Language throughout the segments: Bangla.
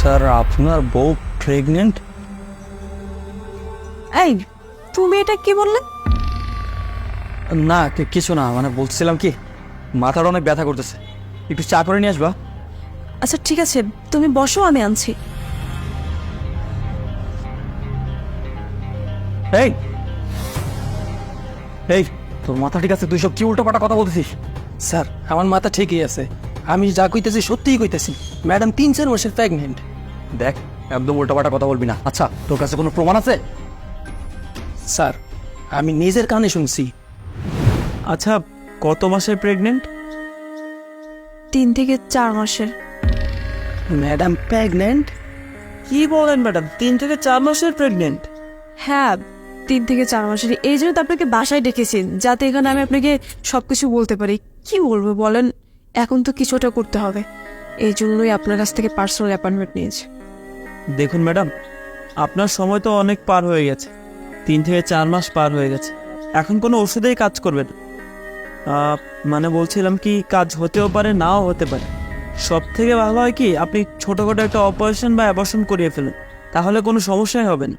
স্যার আপনার বউ প্রেগনেন্ট? এই তুমি এটা কি বললে? না কিছু না, মানে বলছিলাম কি মাথাটা অনেক ব্যথা করতেছে, একটু চা করে নিয়ে আসবা। আচ্ছা ঠিক আছে, তুমি বসো, আমি আনছি। এই এই তোর মাথা ঠিক আছে? তুই সব কি উল্টোপাল্টা কথা বলতেছিস? স্যার আমার মাথা ঠিকই আছে, আমি যা কইতেছি সত্যিই কইতেছি। ম্যাডাম 3-4 মাসের প্রেগনেন্ট। দেখ, একদম উল্টোপাল্টা কথা বলবি না। আচ্ছা, তোর কাছে কোনো প্রমাণ আছে? স্যার আমি নিজের কানে শুনছি। আচ্ছা, কত মাসের প্রেগনেন্ট? 3 থেকে 4 মাসের। Madam pregnant? কি বলেন ম্যাডাম, 3 থেকে 4 মাসের প্রেগনেন্ট? হ্যাঁ, 3 থেকে 4 মাসের। এই জন্য তো আপনাকে বাসায় ডেকেছি, যাতে এখানে আমি আপনাকে সবকিছু বলতে পারি। কি বলবো বলেন, এখন তো কিছুটা করতে হবে। এই জন্যই আপনার কাছ থেকে পার্সোনাল অ্যাপয়েন্টমেন্ট নিয়েছি। দেখুন ম্যাডাম, আপনার সময় তো অনেক পার হয়ে গেছে, 3 থেকে 4 মাস পার হয়ে গেছে। এখন কোনো ওষুধেই কাজ করবে না। মানে বলছিলাম কি, কাজ হতেও পারে, নাও হতে পারে। সব থেকে ভালো হয় কি, আপনি ছোটোখাটো একটা অপারেশন বা অ্যাবর্শন করিয়ে ফেলেন, তাহলে কোনো সমস্যাই হবে না।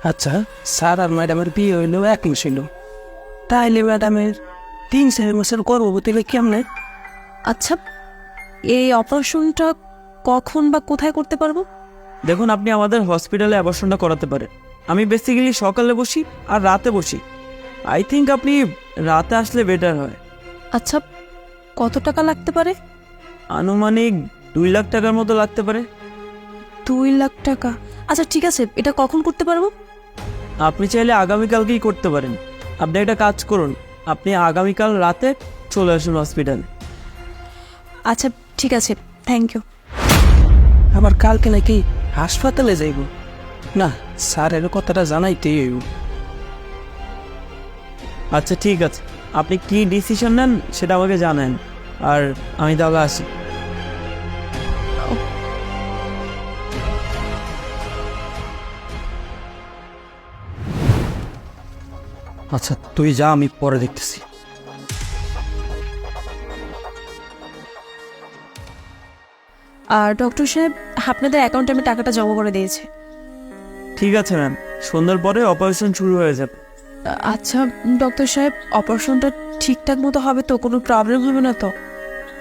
আচ্ছা, স্যার আর ম্যাডামের বিয়ে হইলেও 1 মাস হইল, তাইলে ম্যাডামের 3-4 মাসের গর্ভবতী হলে কেমনে? আচ্ছা, এই অপারেশনটা কখন বা কোথায় করতে পারবো? দেখুন, আপনি আমাদের হসপিটালে অ্যাবর্শনটা করাতে পারেন। আমি বেসিক্যালি সকালে বসি আর রাতে বসি। আই থিঙ্ক আপনি রাতে আসলে বেটার হয়। আচ্ছা, কত টাকা লাগতে পারে? আনুমানিক 2 লাখ টাকার মতো লাগতে পারে। 2 লাখ টাকা? আচ্ছা ঠিক আছে, এটা কখন করতে পারবো? আপনি চাইলে আগামীকালকেই করতে পারেন। আপনি একটা কাজ করুন, আপনি আগামীকাল রাতে চলে আসুন হসপিটালে। আচ্ছা ঠিক আছে, থ্যাংক ইউ। আবার কালকে নাকি হাসপাতালে যাইব? না, স্যারের কথাটা জানাইতেই হইব। আচ্ছা ঠিক আছে, আপনি কি ডিসিশন নেন সেটা আমাকে জানান, আর আমি তাহলে আসি। আচ্ছা তুই যা, আমি পরে দেখতেছি। আর ডক্টর সাহেব, আপনাদের অ্যাকাউন্টে আমি টাকাটা জমা করে দিয়েছি। ঠিক আছে ম্যাম, সন্ধ্যার পরে অপারেশন শুরু হয়ে যাবে। আচ্ছা ডক্টর সাহেব, অপারেশনটা ঠিকঠাক মতো হবে তো? কোনো প্রবলেম হবে না তো?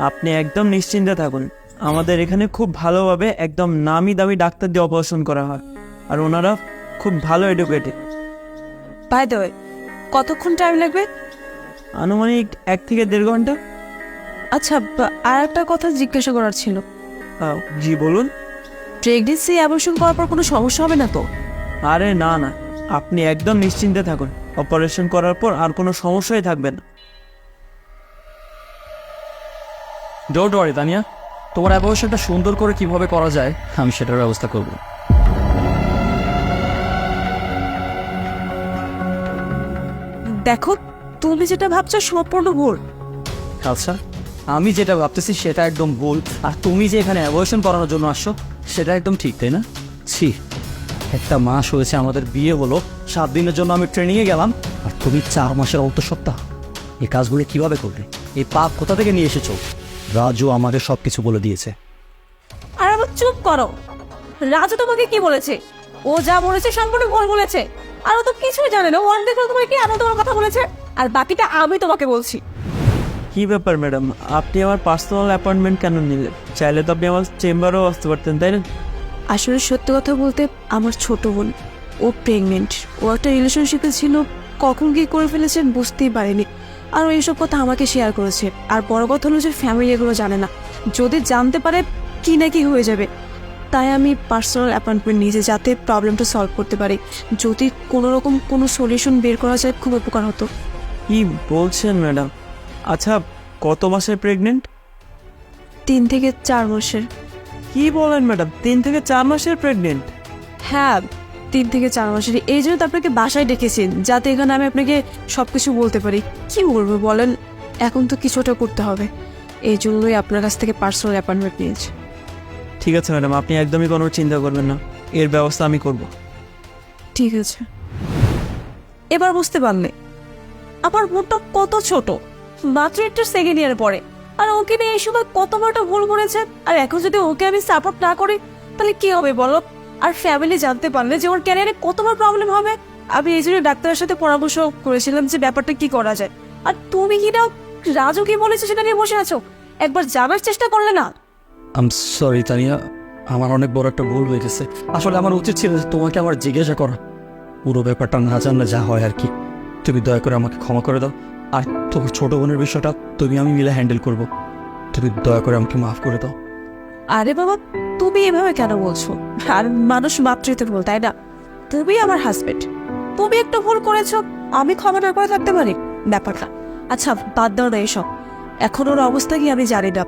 আপনি একদম নিশ্চিন্তে থাকুন। আমাদের এখানে খুব ভালোভাবে একদম নামি দামি ডাক্তার দিয়ে অপারেশন করা হয়, আর ওনারা খুব ভালো এডুকেটেড। বাই দ্য ওয়ে, কতক্ষণ টাইম লাগবে? আনুমানিক 1 থেকে 1.5 ঘন্টা। আচ্ছা, আর একটা কথা জিজ্ঞাসা করার ছিল। জি বলুন। প্রেগনেন্সি অ্যাবর্শন করার পর কোনো সমস্যা হবে না তো? আরে না না, আপনি একদম নিশ্চিন্তে থাকুন। অপারেশন করার পর আর কোনো সমস্যাই থাকবে না। ডোন্ট ওয়ারি তানিয়া, তোমার অ্যাবর্শনটা সুন্দর করে কিভাবে করা যায় আমি সেটার ব্যবস্থা করব। দেখো, তুমি যেটা ভাবছো সম্পূর্ণ ভুল। আচ্ছা, আমি যেটা ভাবতেছি সেটা একদম ভুল, আর তুমি যে এখানে অ্যাবর্শন করানোর জন্য আসছো সেটা একদম ঠিক, তাই না? ছি, একটা মাস হয়েছে আমাদের বিয়ে হলো, 7 দিনের জন্য আমি ট্রেনিংয়ে গেলাম, আর তুমি 4 মাসের অন্তঃসত্ত্বা। এই কাজগুলো কিভাবে করবে? এই পাপ কোথা থেকে নিয়ে এসেছো? রাজু আমাদের সব কিছু বলে দিয়েছে। আর আবার চুপ করো। রাজু তোমাকে কি বলেছে? ও যা বলেছে সম্পূর্ণ ভুল বলেছে। আর ও তো কিছুই জানে না। ও অর্ধেক তোমাকে কি আরো তোমার কথা বলেছে, আর বাকিটা আমি তোমাকে বলছি। কি ব্যাপার ম্যাডাম, আপনি আমার পার্সোনাল অ্যাপয়েন্টমেন্ট কেন নিলেন? চাইলে তো আপনি আমার চেম্বারেও আসতে পারতেন, তাই না? আসলে সত্যি কথা বলতে, আমার ছোট বোন ও প্রেগনেন্ট। ও একটা রিলেশনশিপে ছিল, কখন কি করে ফেলেছে বুঝতেই পারিনি। আর ও এইসব কথা আমাকে শেয়ার করেছে। আর বড় কথা হলো যে ফ্যামিলি এগুলো জানে না, যদি জানতে পারে কি না কি হয়ে যাবে। তাই আমি পার্সোনাল অ্যাপয়েন্টমেন্ট নিয়েছি, যাতে প্রবলেমটা সলভ করতে পারি। যদি কোনো রকম কোনো সলিউশন বের করা যায় খুব উপকার হতো। কি বলছেন ম্যাডাম? আচ্ছা, কত মাসের প্রেগনেন্ট? 3 থেকে 4 মাসের। কি বলেন ম্যাডাম, 3 থেকে 4 মাসের প্রেগনেন্ট? হ্যাঁ, 3 থেকে 4 মাসের। এই জন্য তো আপনাকে বাসায় ডেকেছি, যাতে এখানে আমি আপনাকে সবকিছু বলতে পারি। কি বলবো বলেন, এখন তো কিছুটা করতে হবে। এই জন্যই আপনার কাছ থেকে পার্সোনাল অ্যাপয়েন্টমেন্ট নিয়েছি। ঠিক আছে ম্যাডাম, আপনি একদমই কোনো চিন্তা করবেন না, এর ব্যবস্থা আমি করব। ঠিক আছে, এবার বুঝতে পারলে আমার বোনটা কত ছোট, মাত্র একটা সেকেন্ড ইয়ারে পড়ে। আর ওকে নিয়ে এই সময় কত বড়টা ভুল করেছে। আর এখন যদি ওকে আমি সাপোর্ট না করি তাহলে কি হবে বলো? আর ফ্যামিলি জানতে পারলে যে ওর ক্যারিয়ারে কত বড় প্রবলেম হবে। আমি এই জন্য ডাক্তারের সাথে পরামর্শ করেছিলাম যে ব্যাপারটা কি করা যায়। আর তুমি কি না রাজু কি বলেছে সেটা নিয়ে বসে আছো? একবার জানার চেষ্টা করলে না? আম সরি তানিয়া, আমার অনেক বড় একটা ভুল হয়ে গেছে। আসলে আমার উচিত ছিল যে তোমাকে আমার জিজ্ঞাসা করা, পুরো ব্যাপারটা না জানলে যা হয় আর কি। তুমি দয়া করে আমাকে ক্ষমা করে দাও। আর তোমার ছোট বোনের বিষয়টা আমি মিলে হ্যান্ডেল করব। তুমি দয়া করে আমাকে মাফ করে দাও। আরে বাবা, তুমি এভাবে কেন বলছো? আর মানুষ মাত্রই তো ভুল, তাই না? তুমি আমার হাজবেন্ড, তুমি একটা ভুল করেছো, আমি ক্ষমা না করে থাকতে পারি ব্যাপারটা? আচ্ছা বাদ দাও না এসব। এখন ওর অবস্থা কি আমি জানি না,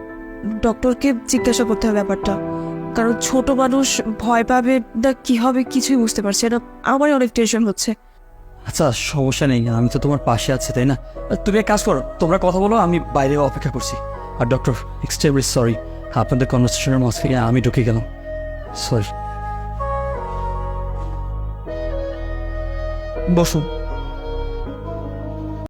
ডক্টরকে জিজ্ঞাসা করতে হবে ব্যাপারটা। কারণ ছোট মানুষ ভয় পাবে না কি হবে কিছুই বুঝতে পারছে না। আমারই অনেক টেনশন হচ্ছে। আচ্ছা সমস্যা নেই, আমি তো তোমার পাশে আছি তাই না? তুমি এক কাজ করো, তোমরা কথা বলো, আমি বাইরে অপেক্ষা করছি। আর ডক্টর, এক্সট্রিমলি সরি, আপনাদের কনভারসেশনের মাঝ থেকে আমি ঢুকে গেলাম, সরি। বসুন।